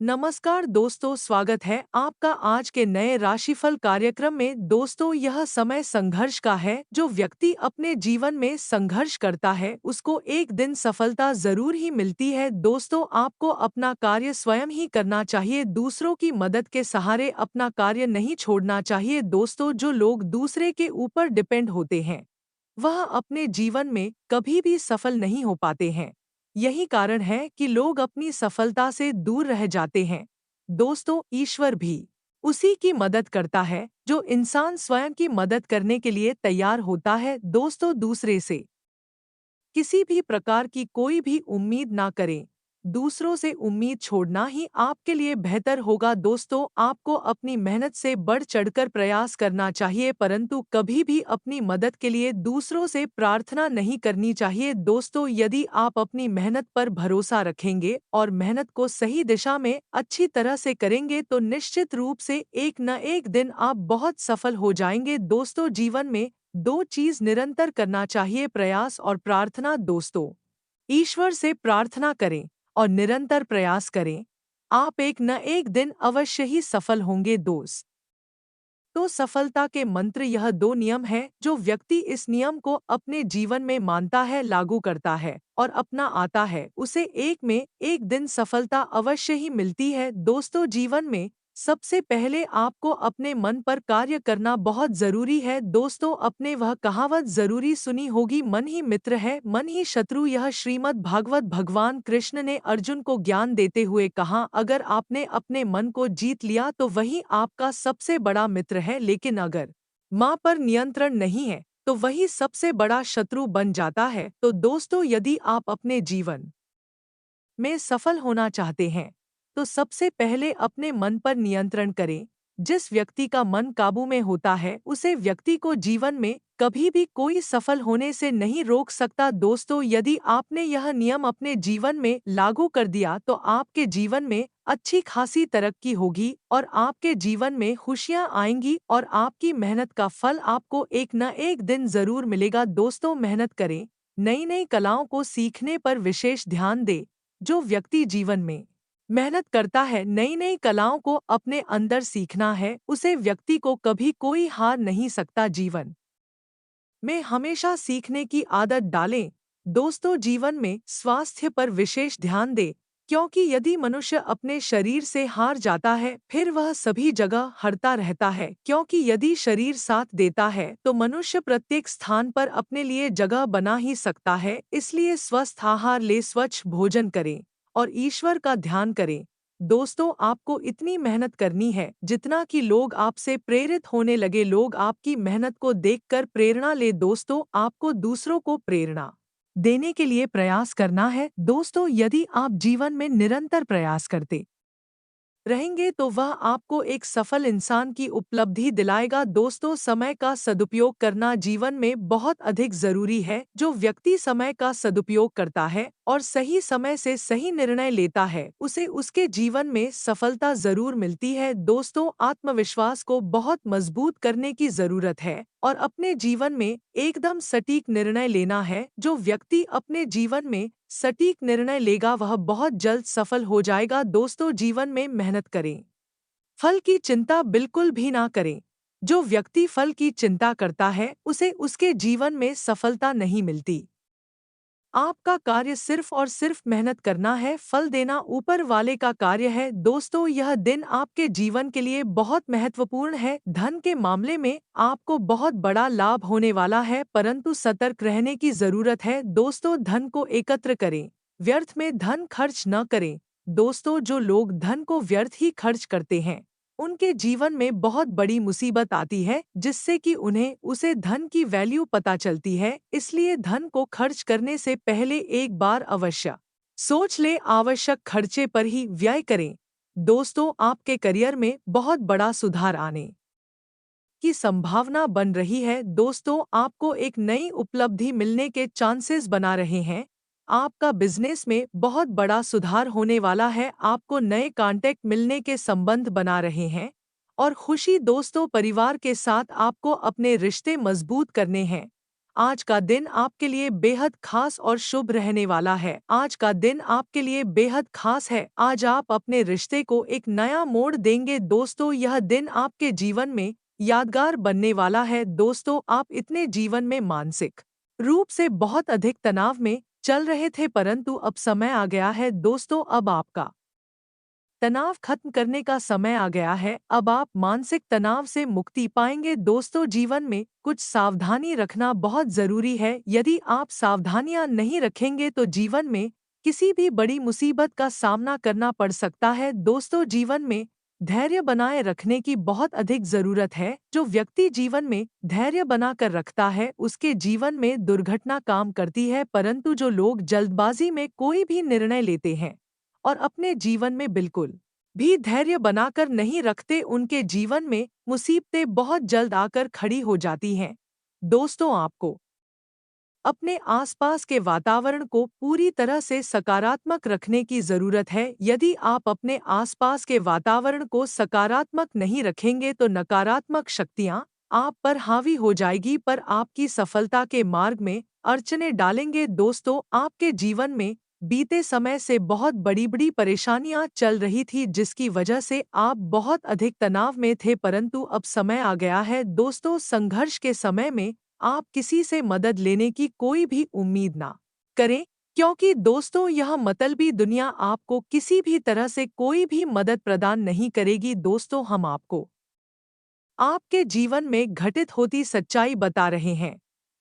नमस्कार दोस्तों, स्वागत है आपका आज के नए राशिफल कार्यक्रम में। दोस्तों, यह समय संघर्ष का है। जो व्यक्ति अपने जीवन में संघर्ष करता है उसको एक दिन सफलता जरूर ही मिलती है। दोस्तों, आपको अपना कार्य स्वयं ही करना चाहिए, दूसरों की मदद के सहारे अपना कार्य नहीं छोड़ना चाहिए। दोस्तों, जो लोग दूसरे के ऊपर डिपेंड होते हैं वह अपने जीवन में कभी भी सफल नहीं हो पाते हैं। यही कारण है कि लोग अपनी सफलता से दूर रह जाते हैं। दोस्तों, ईश्वर भी उसी की मदद करता है जो इंसान स्वयं की मदद करने के लिए तैयार होता है। दोस्तों, दूसरे से किसी भी प्रकार की कोई भी उम्मीद ना करें। दूसरों से उम्मीद छोड़ना ही आपके लिए बेहतर होगा। दोस्तों, आपको अपनी मेहनत से बढ़ चढ़कर प्रयास करना चाहिए, परंतु कभी भी अपनी मदद के लिए दूसरों से प्रार्थना नहीं करनी चाहिए। दोस्तों, यदि आप अपनी मेहनत पर भरोसा रखेंगे और मेहनत को सही दिशा में अच्छी तरह से करेंगे तो निश्चित रूप से एक न एक दिन आप बहुत सफल हो जाएंगे। दोस्तों, जीवन में दो चीज निरंतर करना चाहिए, प्रयास और प्रार्थना। दोस्तों, ईश्वर से प्रार्थना करें और निरंतर प्रयास करें। आप एक न एक दिन अवश्य ही सफल होंगे। दोस्त, तो सफलता के मंत्र यह दो नियम है। जो व्यक्ति इस नियम को अपने जीवन में मानता है, लागू करता है और अपना आता है, उसे एक में एक दिन सफलता अवश्य ही मिलती है। दोस्तों, जीवन में सबसे पहले आपको अपने मन पर कार्य करना बहुत जरूरी है। दोस्तों, अपने वह कहावत जरूरी सुनी होगी, मन ही मित्र है मन ही शत्रु। यह श्रीमद् भागवत भगवान कृष्ण ने अर्जुन को ज्ञान देते हुए कहा, अगर आपने अपने मन को जीत लिया तो वही आपका सबसे बड़ा मित्र है, लेकिन अगर माँ पर नियंत्रण नहीं है तो वही सबसे बड़ा शत्रु बन जाता है। तो दोस्तों, यदि आप अपने जीवन में सफल होना चाहते हैं तो सबसे पहले अपने मन पर नियंत्रण करें। जिस व्यक्ति का मन काबू में होता है उसे व्यक्ति को जीवन में कभी भी कोई सफल होने से नहीं रोक सकता। दोस्तों, यदि आपने यह नियम अपने जीवन में लागू कर दिया तो आपके जीवन में अच्छी खासी तरक्की होगी और आपके जीवन में खुशियां आएंगी और आपकी मेहनत का फल आपको एक न एक दिन जरूर मिलेगा। दोस्तों, मेहनत करें, नई नई कलाओं को सीखने पर विशेष ध्यान दें। जो व्यक्ति जीवन में मेहनत करता है, नई नई कलाओं को अपने अंदर सीखना है, उसे व्यक्ति को कभी कोई हार नहीं सकता। जीवन में हमेशा सीखने की आदत डालें। दोस्तों, जीवन में स्वास्थ्य पर विशेष ध्यान दें, क्योंकि यदि मनुष्य अपने शरीर से हार जाता है फिर वह सभी जगह हारता रहता है। क्योंकि यदि शरीर साथ देता है तो मनुष्य प्रत्येक स्थान पर अपने लिए जगह बना ही सकता है। इसलिए स्वस्थ आहार ले, स्वच्छ भोजन करें और ईश्वर का ध्यान करें। दोस्तों, आपको इतनी मेहनत करनी है जितना कि लोग आपसे प्रेरित होने लगे, लोग आपकी मेहनत को देखकर प्रेरणा ले। दोस्तों, आपको दूसरों को प्रेरणा देने के लिए प्रयास करना है। दोस्तों, यदि आप जीवन में निरंतर प्रयास करते रहेंगे तो वह आपको एक सफल इंसान की उपलब्धि दिलाएगा। दोस्तों, समय का सदुपयोग करना जीवन में बहुत अधिक जरूरी है। जो व्यक्ति समय का सदुपयोग करता है और सही समय से सही निर्णय लेता है उसे उसके जीवन में सफलता जरूर मिलती है। दोस्तों, आत्मविश्वास को बहुत मजबूत करने की जरूरत है और अपने जीवन में एकदम सटीक निर्णय लेना है। जो व्यक्ति अपने जीवन में सटीक निर्णय लेगा वह बहुत जल्द सफल हो जाएगा। दोस्तों, जीवन में मेहनत करें, फल की चिंता बिल्कुल भी ना करें। जो व्यक्ति फल की चिंता करता है उसे उसके जीवन में सफलता नहीं मिलती। आपका कार्य सिर्फ और सिर्फ मेहनत करना है, फल देना ऊपर वाले का कार्य है। दोस्तों, यह दिन आपके जीवन के लिए बहुत महत्वपूर्ण है। धन के मामले में आपको बहुत बड़ा लाभ होने वाला है, परंतु सतर्क रहने की जरूरत है। दोस्तों, धन को एकत्र करें, व्यर्थ में धन खर्च न करें। दोस्तों, जो लोग धन को व्यर्थ ही खर्च करते हैं उनके जीवन में बहुत बड़ी मुसीबत आती है, जिससे कि उन्हें उसे धन की वैल्यू पता चलती है। इसलिए धन को खर्च करने से पहले एक बार अवश्य सोच ले, आवश्यक खर्चे पर ही व्यय करें। दोस्तों, आपके करियर में बहुत बड़ा सुधार आने की संभावना बन रही है। दोस्तों, आपको एक नई उपलब्धि मिलने के चांसेस बना रहे हैं। आपका बिजनेस में बहुत बड़ा सुधार होने वाला है। आपको नए कॉन्टैक्ट मिलने के संबंध बना रहे हैं और खुशी। दोस्तों, परिवार के साथ आपको अपने रिश्ते मजबूत करने हैं। आज का दिन आपके लिए बेहद खास और शुभ रहने वाला है। आज का दिन आपके लिए बेहद खास है। आज आप अपने रिश्ते को एक नया मोड़ देंगे। दोस्तों, यह दिन आपके जीवन में यादगार बनने वाला है। दोस्तों, आप इतने जीवन में मानसिक रूप से बहुत अधिक तनाव में चल रहे थे, परंतु अब समय आ गया है दोस्तों, अब आपका तनाव खत्म करने का समय आ गया है। अब आप मानसिक तनाव से मुक्ति पाएंगे। दोस्तों, जीवन में कुछ सावधानी रखना बहुत जरूरी है। यदि आप सावधानियां नहीं रखेंगे तो जीवन में किसी भी बड़ी मुसीबत का सामना करना पड़ सकता है। दोस्तों, जीवन में धैर्य बनाए रखने की बहुत अधिक जरूरत है। जो व्यक्ति जीवन में धैर्य बनाकर रखता है उसके जीवन में दुर्घटना काम करती है, परंतु जो लोग जल्दबाजी में कोई भी निर्णय लेते हैं और अपने जीवन में बिल्कुल भी धैर्य बनाकर नहीं रखते, उनके जीवन में मुसीबतें बहुत जल्द आकर खड़ी हो जाती हैं। दोस्तों, आपको अपने आसपास के वातावरण को पूरी तरह से सकारात्मक रखने की जरूरत है। यदि आप अपने आसपास के वातावरण को सकारात्मक नहीं रखेंगे तो नकारात्मक शक्तियां आप पर हावी हो जाएगी, पर आपकी सफलता के मार्ग में अड़चनें डालेंगे। दोस्तों, आपके जीवन में बीते समय से बहुत बड़ी बड़ी परेशानियां चल रही थी जिसकी वजह से आप बहुत अधिक तनाव में थे, परंतु अब समय आ गया है। दोस्तों, संघर्ष के समय में आप किसी से मदद लेने की कोई भी उम्मीद ना करें, क्योंकि दोस्तों यह मतलबी दुनिया आपको किसी भी तरह से कोई भी मदद प्रदान नहीं करेगी। दोस्तों, हम आपको आपके जीवन में घटित होती सच्चाई बता रहे हैं,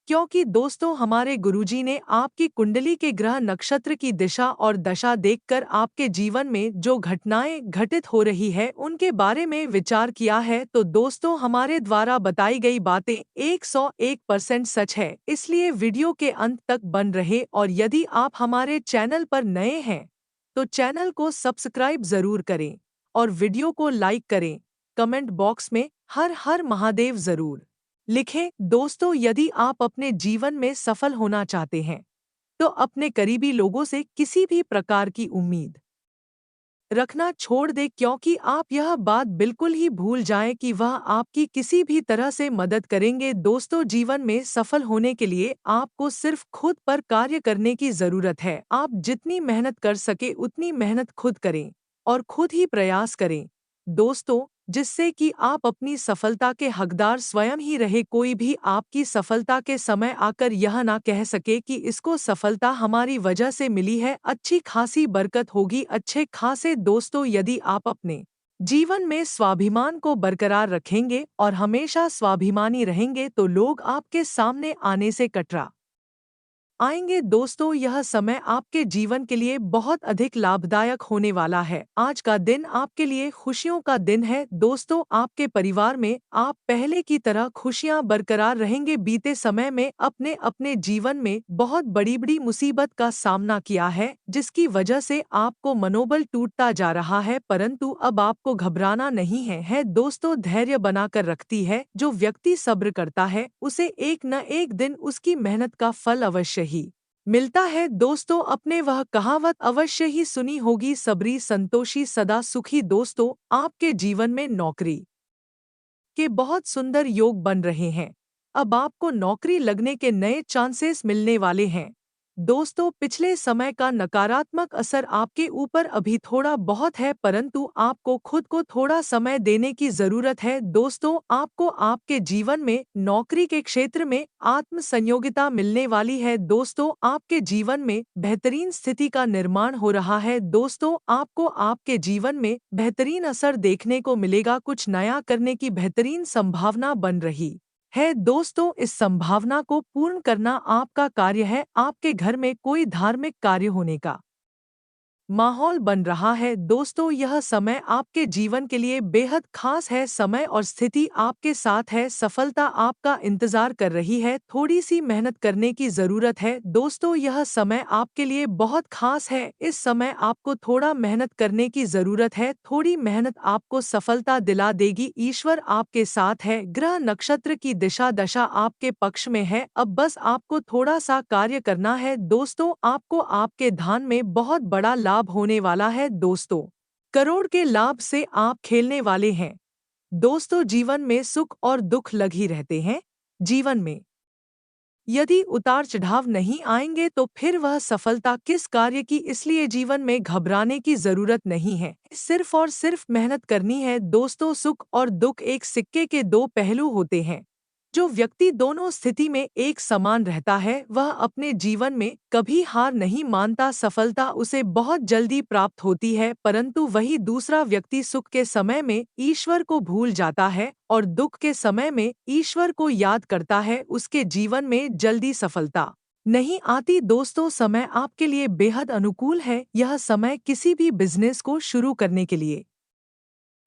क्योंकि दोस्तों हमारे गुरुजी ने आपकी कुंडली के ग्रह नक्षत्र की दिशा और दशा देखकर आपके जीवन में जो घटनाएं घटित हो रही है उनके बारे में विचार किया है। तो दोस्तों, हमारे द्वारा बताई गई बातें 101% सच है, इसलिए वीडियो के अंत तक बन रहे। और यदि आप हमारे चैनल पर नए हैं तो चैनल को सब्सक्राइब जरूर करें और वीडियो को लाइक करें। कमेंट बॉक्स में हर हर महादेव जरूर लिखें। दोस्तों, यदि आप अपने जीवन में सफल होना चाहते हैं तो अपने करीबी लोगों से किसी भी प्रकार की उम्मीद रखना छोड़ दें, क्योंकि आप यह बात बिल्कुल ही भूल जाएं कि वह आपकी किसी भी तरह से मदद करेंगे। दोस्तों, जीवन में सफल होने के लिए आपको सिर्फ खुद पर कार्य करने की जरूरत है। आप जितनी मेहनत कर सके उतनी मेहनत खुद करें और खुद ही प्रयास करें दोस्तों, जिससे कि आप अपनी सफलता के हकदार स्वयं ही रहे। कोई भी आपकी सफलता के समय आकर यह ना कह सके कि इसको सफलता हमारी वजह से मिली है। अच्छी खासी बरकत होगी, अच्छे खासे। दोस्तों, यदि आप अपने जीवन में स्वाभिमान को बरकरार रखेंगे और हमेशा स्वाभिमानी रहेंगे तो लोग आपके सामने आने से कतरा आएंगे। दोस्तों, यह समय आपके जीवन के लिए बहुत अधिक लाभदायक होने वाला है। आज का दिन आपके लिए खुशियों का दिन है। दोस्तों, आपके परिवार में आप पहले की तरह खुशियां बरकरार रहेंगे। बीते समय में अपने अपने जीवन में बहुत बड़ी बड़ी मुसीबत का सामना किया है जिसकी वजह से आपको मनोबल टूटता जा रहा है, परंतु अब आपको घबराना नहीं है। दोस्तों, धैर्य बनाकर रखती है जो व्यक्ति सब्र करता है उसे एक न एक दिन उसकी मेहनत का फल अवश्य ही मिलता है। दोस्तों, अपने वह कहावत अवश्य ही सुनी होगी, सबरी संतोषी सदा सुखी। दोस्तों, आपके जीवन में नौकरी के बहुत सुंदर योग बन रहे हैं। अब आपको नौकरी लगने के नए चांसेस मिलने वाले हैं। दोस्तों, पिछले समय का नकारात्मक असर आपके ऊपर अभी थोड़ा बहुत है, परंतु आपको खुद को थोड़ा समय देने की जरूरत है। दोस्तों, आपको आपके जीवन में नौकरी के क्षेत्र में आत्म संयोगिता मिलने वाली है। दोस्तों, आपके जीवन में बेहतरीन स्थिति का निर्माण हो रहा है। दोस्तों, आपको आपके जीवन में बेहतरीन असर देखने को मिलेगा। कुछ नया करने की बेहतरीन संभावना बन रही है। दोस्तों, इस संभावना को पूर्ण करना आपका कार्य है। आपके घर में कोई धार्मिक कार्य होने का माहौल बन रहा है। दोस्तों, यह समय आपके जीवन के लिए बेहद खास है। समय और स्थिति आपके साथ है। सफलता आपका इंतजार कर रही है। थोड़ी सी मेहनत करने की जरूरत है। दोस्तों, यह समय आपके लिए बहुत खास है। इस समय आपको थोड़ा मेहनत करने की जरूरत है। थोड़ी मेहनत आपको सफलता दिला देगी। ईश्वर आपके साथ है। ग्रह नक्षत्र की दिशा दशा आपके पक्ष में है। अब बस आपको थोड़ा सा कार्य करना है। दोस्तों, आपको आपके धान में बहुत बड़ा लाभ होने वाला है। दोस्तों, करोड़ के लाभ से आप खेलने वाले हैं। दोस्तों, जीवन में सुख और दुख लग ही रहते हैं। जीवन में यदि उतार चढ़ाव नहीं आएंगे तो फिर वह सफलता किस कार्य की, इसलिए जीवन में घबराने की जरूरत नहीं है, सिर्फ और सिर्फ मेहनत करनी है। दोस्तों, सुख और दुख एक सिक्के के दो पहलू होते हैं। जो व्यक्ति दोनों स्थिति में एक समान रहता है वह अपने जीवन में कभी हार नहीं मानता। सफलता उसे बहुत जल्दी प्राप्त होती है, परंतु वही दूसरा व्यक्ति सुख के समय में ईश्वर को भूल जाता है और दुख के समय में ईश्वर को याद करता है, उसके जीवन में जल्दी सफलता नहीं आती। दोस्तों, समय आपके लिए बेहद अनुकूल है। यह समय किसी भी बिजनेस को शुरू करने के लिए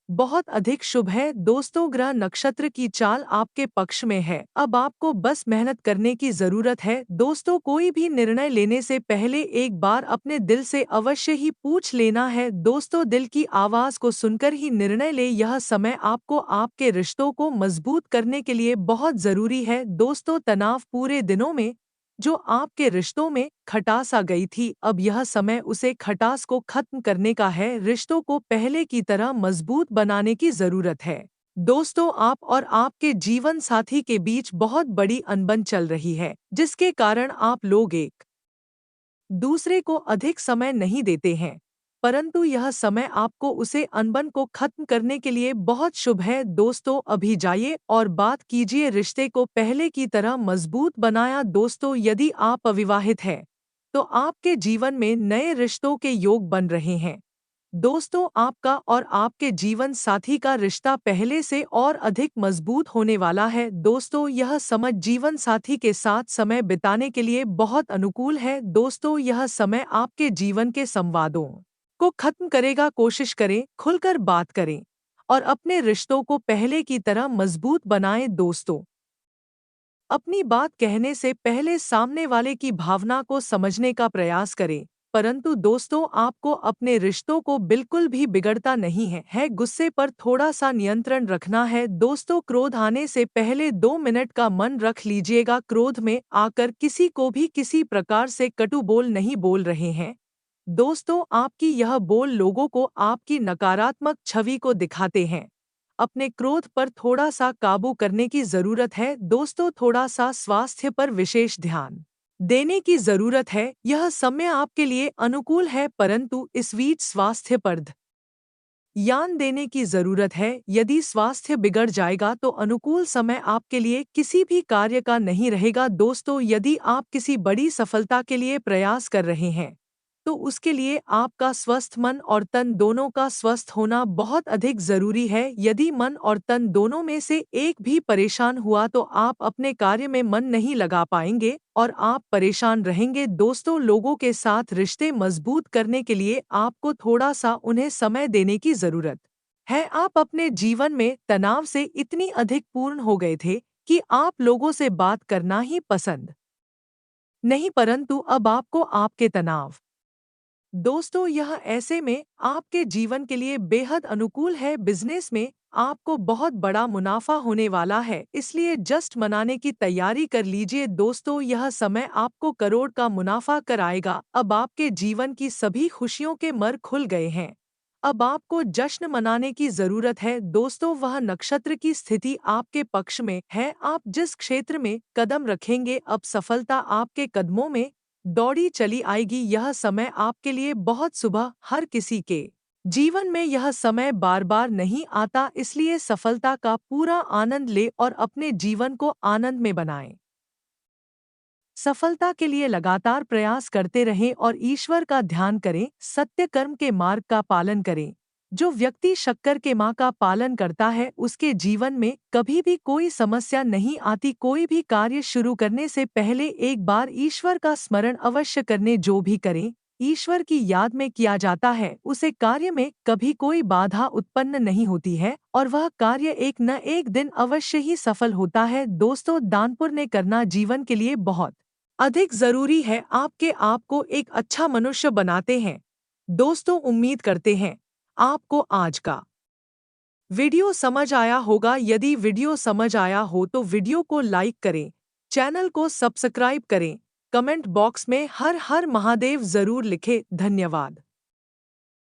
बहुत अधिक शुभ है। दोस्तों, ग्रह नक्षत्र की चाल आपके पक्ष में है। अब आपको बस मेहनत करने की जरूरत है। दोस्तों, कोई भी निर्णय लेने से पहले एक बार अपने दिल से अवश्य ही पूछ लेना है। दोस्तों, दिल की आवाज को सुनकर ही निर्णय ले। यह समय आपको आपके रिश्तों को मजबूत करने के लिए बहुत जरूरी है। दोस्तों, तनाव पूरे दिनों में जो आपके रिश्तों में खटास आ गई थी, अब यह समय उसे खटास को खत्म करने का है। रिश्तों को पहले की तरह मजबूत बनाने की जरूरत है। दोस्तों, आप और आपके जीवन साथी के बीच बहुत बड़ी अनबन चल रही है, जिसके कारण आप लोग एक दूसरे को अधिक समय नहीं देते हैं, परंतु यह समय आपको उसे अनबन को खत्म करने के लिए बहुत शुभ है। दोस्तों, अभी जाइए और बात कीजिए, रिश्ते को पहले की तरह मजबूत बनाया। दोस्तों, यदि आप अविवाहित हैं तो आपके जीवन में नए रिश्तों के योग बन रहे हैं। दोस्तों, आपका और आपके जीवन साथी का रिश्ता पहले से और अधिक मजबूत होने वाला है। दोस्तों, यह समय जीवन साथी के साथ समय बिताने के लिए बहुत अनुकूल है। दोस्तों, यह समय आपके जीवन के संवादों को खत्म करेगा। कोशिश करें, खुलकर बात करें और अपने रिश्तों को पहले की तरह मजबूत बनाएं। दोस्तों, अपनी बात कहने से पहले सामने वाले की भावना को समझने का प्रयास करें। परंतु दोस्तों, आपको अपने रिश्तों को बिल्कुल भी बिगड़ता नहीं है गुस्से पर थोड़ा सा नियंत्रण रखना है। दोस्तों, क्रोध आने से पहले 2 मिनट का मन रख लीजिएगा। क्रोध में आकर किसी को भी किसी प्रकार से कटु बोल नहीं बोल रहे हैं। दोस्तों, आपकी यह बोल लोगों को आपकी नकारात्मक छवि को दिखाते हैं। अपने क्रोध पर थोड़ा सा काबू करने की जरूरत है। दोस्तों, थोड़ा सा स्वास्थ्य पर विशेष ध्यान देने की जरूरत है। यह समय आपके लिए अनुकूल है, परंतु इस बीच स्वास्थ्य पर ध्यान देने की जरूरत है। यदि स्वास्थ्य बिगड़ जाएगा तो अनुकूल समय आपके लिए किसी भी कार्य का नहीं रहेगा। दोस्तों, यदि आप किसी बड़ी सफलता के लिए प्रयास कर रहे हैं तो उसके लिए आपका स्वस्थ मन और तन दोनों का स्वस्थ होना बहुत अधिक जरूरी है। यदि मन और तन दोनों में से एक भी परेशान हुआ तो आप अपने कार्य में मन नहीं लगा पाएंगे और आप परेशान रहेंगे। दोस्तों, लोगों के साथ रिश्ते मजबूत करने के लिए आपको थोड़ा सा उन्हें समय देने की जरूरत है। आप अपने जीवन में तनाव से इतनी अधिक पूर्ण हो गए थे कि आप लोगों से बात करना ही पसंद नहीं, परंतु अब आपको आपके तनाव दोस्तों, यह ऐसे में आपके जीवन के लिए बेहद अनुकूल है। बिजनेस में आपको बहुत बड़ा मुनाफा होने वाला है, इसलिए जस्ट मनाने की तैयारी कर लीजिए। दोस्तों, यह समय आपको करोड़ का मुनाफा कराएगा। अब आपके जीवन की सभी खुशियों के मर खुल गए हैं। अब आपको जश्न मनाने की जरूरत है। दोस्तों, वह नक्षत्र की स्थिति आपके पक्ष में है। आप जिस क्षेत्र में कदम रखेंगे, अब सफलता आपके कदमों में दौड़ी चली आएगी। यह समय आपके लिए बहुत सुबह हर किसी के जीवन में यह समय बार बार नहीं आता, इसलिए सफलता का पूरा आनंद ले और अपने जीवन को आनंद में बनाएं। सफलता के लिए लगातार प्रयास करते रहें और ईश्वर का ध्यान करें। सत्य कर्म के मार्ग का पालन करें। जो व्यक्ति शक्कर के माँ का पालन करता है उसके जीवन में कभी भी कोई समस्या नहीं आती। कोई भी कार्य शुरू करने से पहले एक बार ईश्वर का स्मरण अवश्य करने। जो भी करें ईश्वर की याद में किया जाता है, उसे कार्य में कभी कोई बाधा उत्पन्न नहीं होती है और वह कार्य एक न एक दिन अवश्य ही सफल होता है। दोस्तों, दान पुण्य करना जीवन के लिए बहुत अधिक जरूरी है। आपके आप को एक अच्छा मनुष्य बनाते हैं। दोस्तों, उम्मीद करते हैं आपको आज का वीडियो समझ आया होगा। यदि वीडियो समझ आया हो तो वीडियो को लाइक करें, चैनल को सब्सक्राइब करें, कमेंट बॉक्स में हर हर महादेव जरूर लिखें। धन्यवाद।